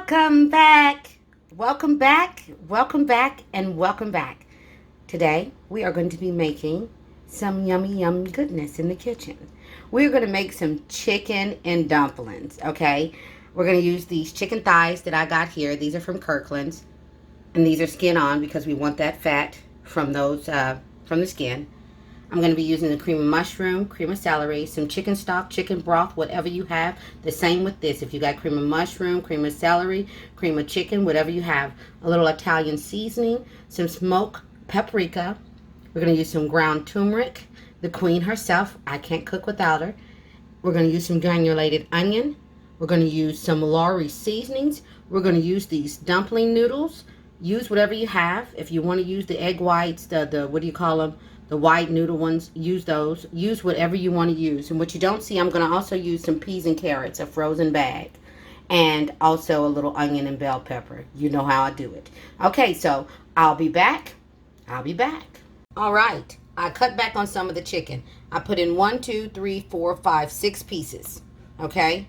Welcome back. Welcome back. Welcome back and welcome back. Today we are going to be making some yummy goodness in the kitchen. We're going to make some chicken and dumplings, okay? We're going to use these chicken thighs that I got here. These are from Kirkland's, and these are skin on because we want that fat from those from the skin. I'm going to be using the cream of mushroom, cream of celery, some chicken stock, chicken broth, whatever you have. The same with this. If you got cream of mushroom, cream of celery, cream of chicken, whatever you have. A little Italian seasoning, some smoked paprika. We're going to use some ground turmeric, the queen herself. I can't cook without her. We're going to use some granulated onion. We're going to use some Lorry seasonings. We're going to use these dumpling noodles. Use whatever you have. If you want to use the egg whites, the what do you call them? The white noodle ones, use those. Use whatever you want to use. And what you don't see, I'm going to also use some peas and carrots, a frozen bag. And also a little onion and bell pepper. You know how I do it. Okay, so I'll be back. All right. I cut back on some of the chicken. I put in 1, 2, 3, 4, 5, 6 pieces. Okay?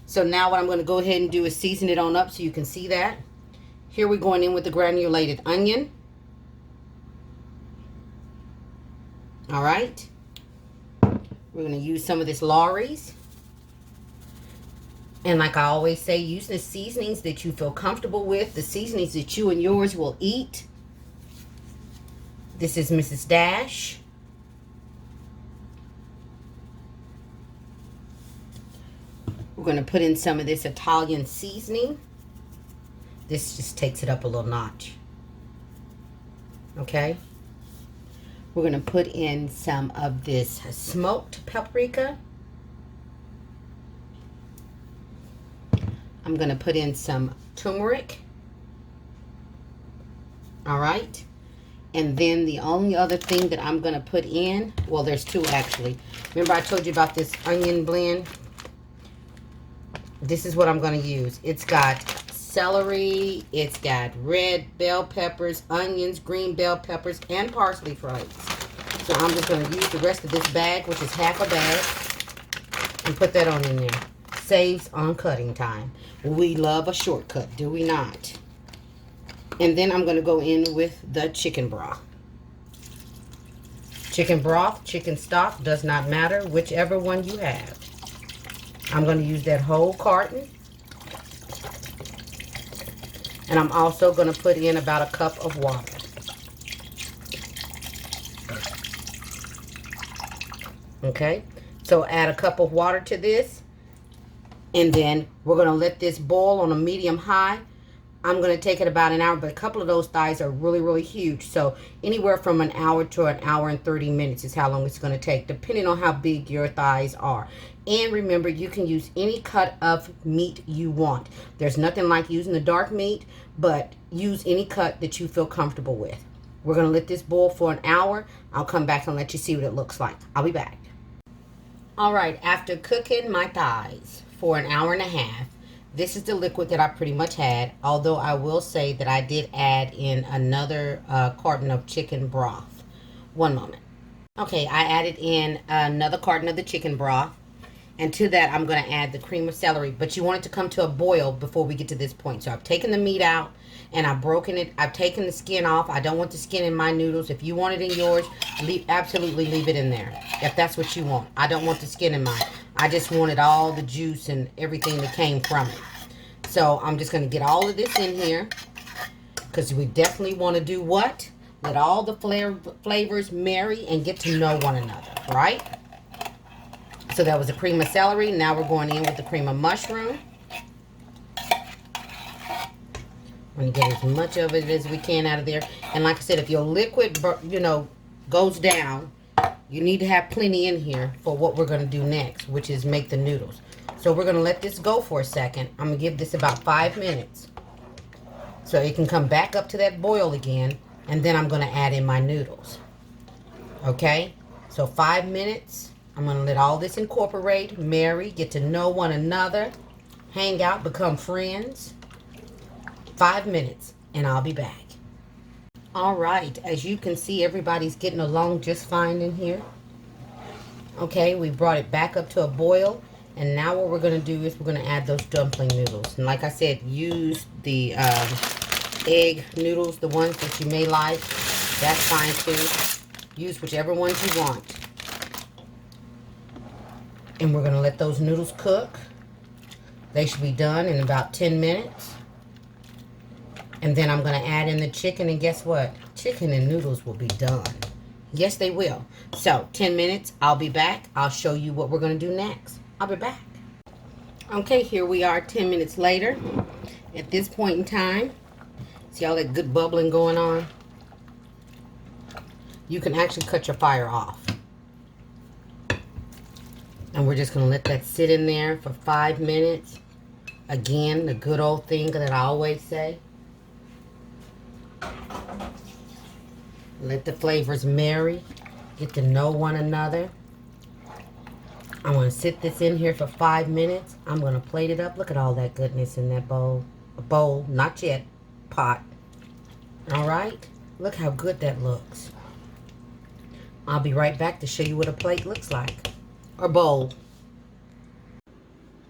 So now what I'm going to go ahead and do is season it on up so you can see that. Here we're going in with the granulated onion. All right, we're going to use some of this Lorry's. And like I always say, use the seasonings that you feel comfortable with, the seasonings that you and yours will eat. This is Mrs. Dash. We're going to put in some of this Italian seasoning. This just takes it up a little notch. Okay. We're going to put in some of this smoked paprika. I'm going to put in some turmeric. All right. And then the only other thing that I'm going to put in, well, there's two actually. Remember I told you about this onion blend? This is what I'm going to use. It's got celery, it's got red bell peppers, onions, green bell peppers, and parsley flakes. So I'm just going to use the rest of this bag, which is half a bag, and put that on in there. Saves on cutting time. We love a shortcut, do we not? And then I'm going to go in with the chicken broth. Chicken broth, chicken stock, does not matter, whichever one you have. I'm going to use that whole carton. And I'm also going to put in about a cup of water. Okay, so add a cup of water to this. And then we're going to let this boil on a medium high. I'm going to take it about an hour, but a couple of those thighs are really huge. So anywhere from an hour to an hour and 30 minutes is how long it's going to take, depending on how big your thighs are. And remember, you can use any cut of meat you want. There's nothing like using the dark meat, but use any cut that you feel comfortable with. We're going to let this boil for an hour. I'll come back and let you see what it looks like. I'll be back. All right, after cooking my thighs for an hour and a half, this is the liquid that I pretty much had, although I will say that I did add in another carton of chicken broth. One moment. Okay, I added in another carton of the chicken broth. And to that, I'm going to add the cream of celery. But you want it to come to a boil before we get to this point. So I've taken the meat out and I've broken it. I've taken the skin off. I don't want the skin in my noodles. If you want it in yours, absolutely leave it in there. If that's what you want. I don't want the skin in mine. I just wanted all the juice and everything that came from it. So I'm just going to get all of this in here. Because we definitely want to do what? Let all the flavors marry and get to know one another. Right? So that was the cream of celery. Now we're going in with the cream of mushroom. I'm going to get as much of it as we can out of there. And like I said, if your liquid, goes down, you need to have plenty in here for what we're going to do next, which is make the noodles. So we're going to let this go for a second. I'm going to give this about 5 minutes. So it can come back up to that boil again. And then I'm going to add in my noodles. Okay? So 5 minutes. I'm going to let all this incorporate, marry, get to know one another, hang out, become friends. 5 minutes, and I'll be back. All right, as you can see, everybody's getting along just fine in here. Okay, we brought it back up to a boil. And now what we're going to do is we're going to add those dumpling noodles. And like I said, use the egg noodles, the ones that you may like. That's fine too. Use whichever ones you want. And we're going to let those noodles cook. They should be done in about 10 minutes. And then I'm going to add in the chicken, and guess what? Chicken and noodles will be done. Yes, they will. So, 10 minutes, I'll be back. I'll show you what we're going to do next. I'll be back. Okay, here we are 10 minutes later. At this point in time, see all that good bubbling going on? You can actually cut your fire off. And we're just going to let that sit in there for 5 minutes. Again, the good old thing that I always say. Let the flavors marry. Get to know one another. I'm going to sit this in here for 5 minutes. I'm going to plate it up. Look at all that goodness in that bowl. A bowl, not yet. Pot. All right. Look how good that looks. I'll be right back to show you what a plate looks like. Or bowl.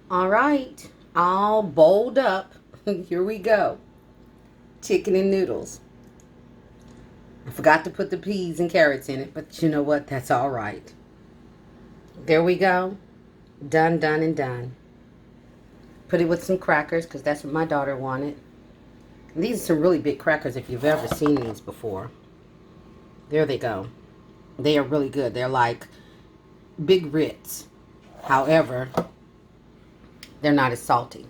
All right. All bowled up. Here we go. Chicken and noodles. I forgot to put the peas and carrots in it, but you know what? That's all right. There we go. Done, done, and done. Put it with some crackers, because that's what my daughter wanted. And these are some really big crackers if you've ever seen these before. There they go. They are really good. They're like Big Ritz. However, they're not as salty.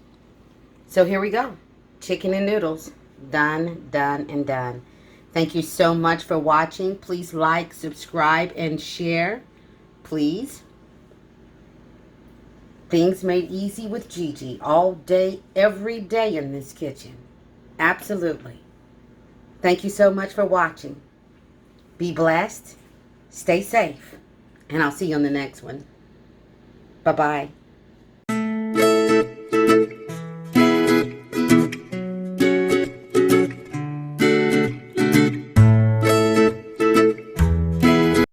So here we go. Chicken and noodles. Done, done, and done. Thank you so much for watching. Please like, subscribe, and share. Please. Things made easy with Gigi. All day, every day in this kitchen. Absolutely. Thank you so much for watching. Be blessed. Stay safe. And I'll see you on the next one. Bye-bye.